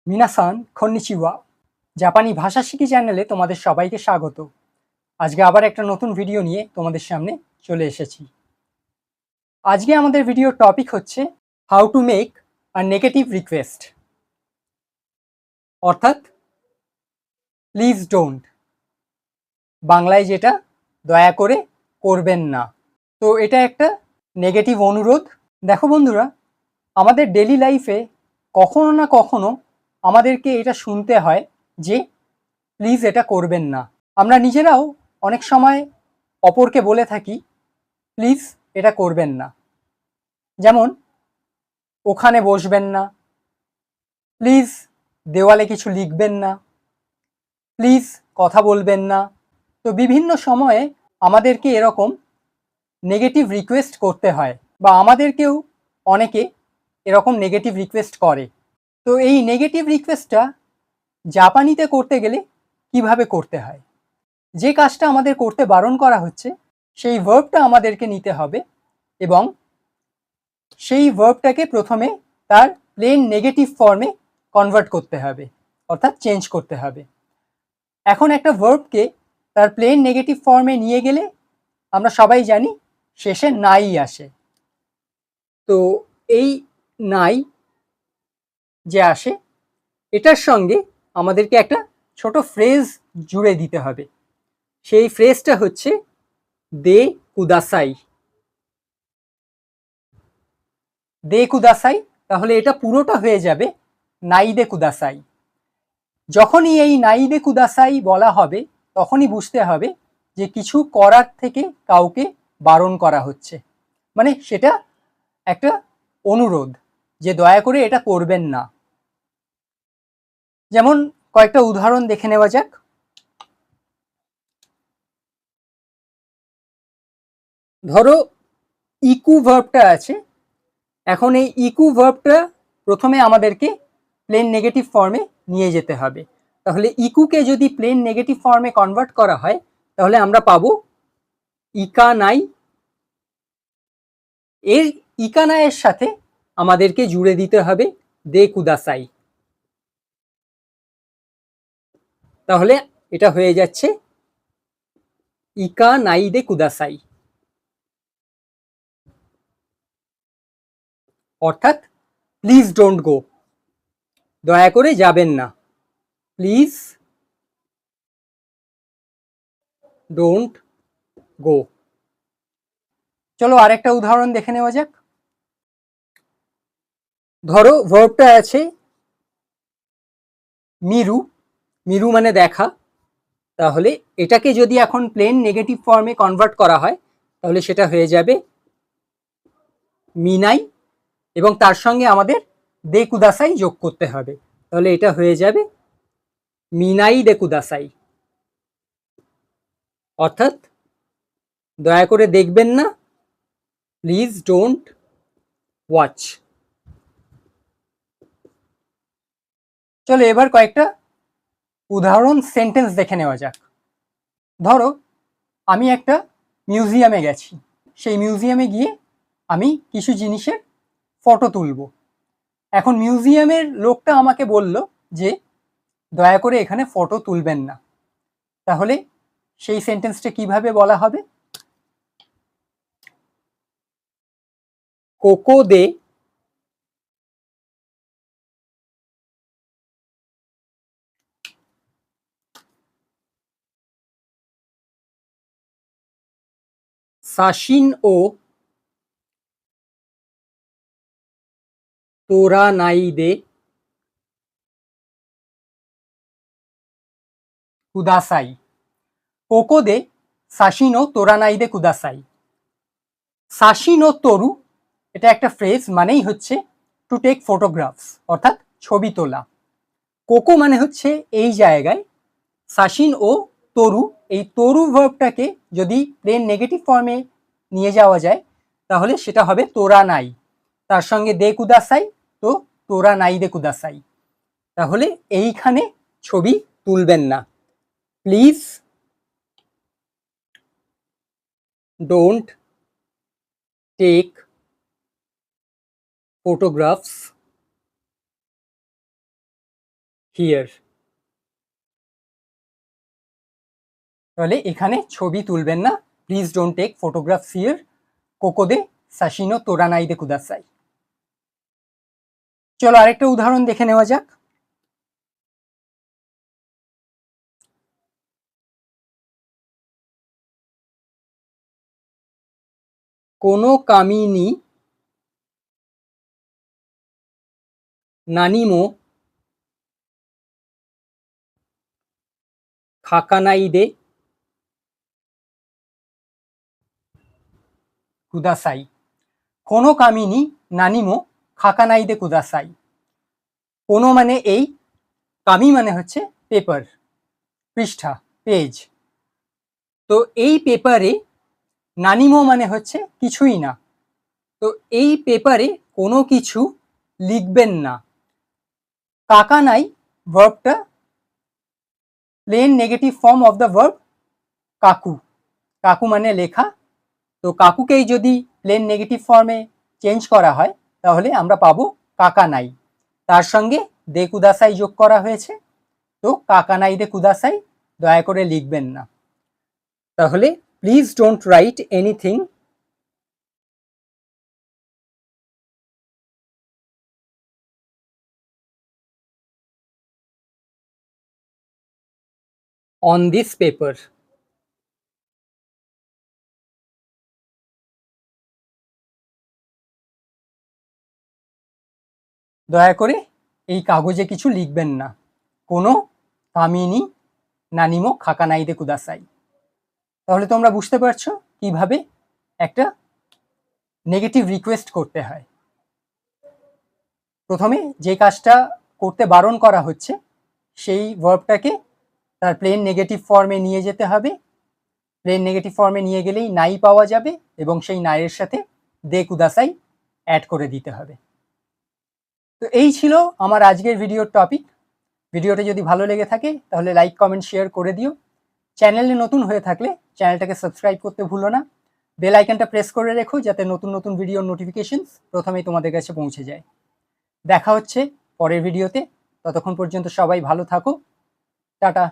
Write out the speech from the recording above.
মিনাসান খন্নিচিওয়া জাপানি ভাষা শিখি চ্যানেলে তোমাদের সবাইকে স্বাগত। আজকে আবার একটা নতুন ভিডিও নিয়ে তোমাদের সামনে চলে এসেছি। আজকে আমাদের ভিডিওর টপিক হচ্ছে how to make a negative request, অর্থাৎ প্লিজ ডোন্ট, বাংলায় যেটা দয়া করে করবেন না। তো এটা একটা নেগেটিভ অনুরোধ। দেখো বন্ধুরা, আমাদের ডেলি লাইফে কখনো না কখনো আমাদেরকে এটা শুনতে হয় যে প্লিজ এটা করবেন না। আমরা নিজেরাও অনেক সময় অপরকে বলে থাকি প্লিজ এটা করবেন না। যেমন ওখানে বসবেন না, প্লিজ দেওয়ালে কিছু লিখবেন না, প্লিজ কথা বলবেন না। তো বিভিন্ন সময়ে আমাদেরকে এরকম নেগেটিভ রিকোয়েস্ট করতে হয়, বা আমাদেরকেও অনেকে এরকম নেগেটিভ রিকোয়েস্ট করে। তো এই নেগেটিভ রিকোয়েস্টটা জাপানিতে করতে গেলে কিভাবে করতে হয়, যে কাজটা আমাদের করতে বারণ করা হচ্ছে সেই ভার্বটা আমাদেরকে নিতে হবে এবং সেই ভার্বটাকে প্রথমে তার প্লেন নেগেটিভ ফর্মে কনভার্ট করতে হবে, অর্থাৎ চেঞ্জ করতে হবে। এখন একটা ভার্বকে তার প্লেন নেগেটিভ ফর্মে নিয়ে গেলে আমরা সবাই জানি শেষে নাই আসে। তো এই নাই যে আসে, এটার সঙ্গে আমাদেরকে একটা ছোট ফ্রেজ জুড়ে দিতে হবে। সেই ফ্রেজটা হচ্ছে দে কুদাসাই। দে কুদাসাই, তাহলে এটা পুরোটা হয়ে যাবে নাই দে কুদাসাই। যখনই এই নাই দে কুদাসাই বলা হবে তখনই বুঝতে হবে যে কিছু করার থেকে কাউকে বারণ করা হচ্ছে, মানে সেটা একটা অনুরোধ যে দয়া করে এটা করবেন না। যেমন কয়েকটা উদাহরণ দেখে নেওয়া যাক। ধরো ইকু ভার্বটা আছে, এখন এই ইকু ভার্বটা প্রথমে আমাদেরকে প্লেন নেগেটিভ ফর্মে নিয়ে যেতে হবে। তাহলে ইকুকে যদি প্লেন নেগেটিভ ফর্মে কনভার্ট করা হয় তাহলে আমরা পাবো ইকা নাই। এর ইকানায়ের সাথে আমাদেরকে জুড়ে দিতে হবে দে কুদাসাই। তাহলে এটা হয়ে যাচ্ছে ইকা নাই দে কুদাসাই, অর্থাৎ প্লিজ ডোন্ট গো, দয়া করে যাবেন না, প্লিজ ডোন্ট গো। চলো আরেকটা উদাহরণ দেখে নেওয়া যাক। ধরো ভার্বটা আছে মিরু, মিরু মানে দেখা, তাহলে এটাকে যদি এখন প্লেন নেগেটিভ ফর্মে কনভার্ট করা হয় তাহলে সেটা হয়ে যাবে মিনাই, এবং তার সঙ্গে আমাদের দে কুদাসাই যোগ করতে হবে। তাহলে এটা হয়ে যাবে মিনাই দে কুদাসাই, অর্থাৎ দয়া করে দেখবেন না, প্লিজ ডোন্ট ওয়াচ। চলো এবার কয়েকটা উদাহরণ সেন্টেন্স দেখে নেওয়া যাক। ধরো আমি একটা মিউজিয়ামে গেছি, সেই মিউজিয়ামে গিয়ে আমি কিছু জিনিসের ফটো তুলব। এখন মিউজিয়ামের লোকটা আমাকে বলল যে দয়া করে এখানে ফটো তুলবেন না। তাহলে সেই সেন্টেন্সটা কিভাবে বলা হবে? কোকো দে সাশিন ও তোরা নাই দে কুদাসাই। কোকো দে সাশিন ও তোরা নাই দে কুদাসাই। সাশিন ও তরু, এটা একটা ফ্রেজ, মানেই হচ্ছে টু টেক ফটোগ্রাফস, অর্থাৎ ছবি তোলা। কোকো মানে হচ্ছে এই জায়গায়, সাশিন ও তরু, এই তরু ভার্বটাকে যদি প্লেন নেগেটিভ ফর্মে নিয়ে যাওয়া যায় তাহলে সেটা হবে তোরা নাই, তার সঙ্গে দে কুদাসাই, তো তোরা নাই দে কুদাসাই। তাহলে এইখানে ছবি তুলবেন না, please don't take photographs here. তাহলে এখানে ছবি তুলবেন না, please don't take photographs here, কোকোদে সাশিনো তোরানাইদে কুদাসাই। চলো আরেকটা উদাহরণ দেখে নেওয়া যাক। কোনো কামিনী নানিমো খাকানাইদে কুদাসাই। কোনো কামিনী নানিমো খাকানাইদে কুদাসাই। কোনো মানে এই, কামি মানে হচ্ছে পেপার, পৃষ্ঠা, পেজ। তো এই পেপারে নানিমো মানে হচ্ছে কিছুই না, তো এই পেপারে কোনো কিছু লিখবেন না। কাকানাই ভার্বটা plain negative form of the verb কাকু। কাকু মানে লেখা, তো কাকুকেই যদি প্লেন নেগেটিভ ফর্মে চেঞ্জ করা হয় তাহলে আমরা পাবো কাকানাই। তার সঙ্গে দে কুদাসাই যোগ করা হয়েছে, তো কাকানাই দে কুদাসাই, দয়া করে লিখবেন না। তাহলে please don't write anything on this paper. দয়া করে এই কাগজে কিছু লিখবেন না। কোনো কামিনী নানিমো খাকানাইদে কুদাসাই। তাহলে তোমরা বুঝতে পারছো কিভাবে একটা নেগেটিভ রিকোয়েস্ট করতে হয়। প্রথমে যে কাজটা করতে বারণ করা হচ্ছে সেই ভার্বটাকে তার প্লেন নেগেটিভ ফর্মে নিয়ে যেতে হবে। প্লেন নেগেটিভ ফর্মে নিয়ে গেলেই নাই পাওয়া যাবে এবং সেই নাইয়ের সাথে দে কুদাসাই অ্যাড করে দিতে হবে। তো এই ছিল আমার আজকের ভিডিওর টপিক। ভিডিওটা যদি ভালো লেগে থাকে তাহলে লাইক, কমেন্ট, শেয়ার করে দিও। চ্যানেলে নতুন হয়ে থাকলে চ্যানেলটাকে সাবস্ক্রাইব করতে ভুলো না। বেল আইকনটা প্রেস করে রেখো যাতে নতুন নতুন ভিডিওর নোটিফিকেশনস প্রথমেই তোমাদের কাছে পৌঁছে যায়। দেখা হচ্ছে পরের ভিডিওতে, ততক্ষণ পর্যন্ত সবাই ভালো থাকো, টাটা।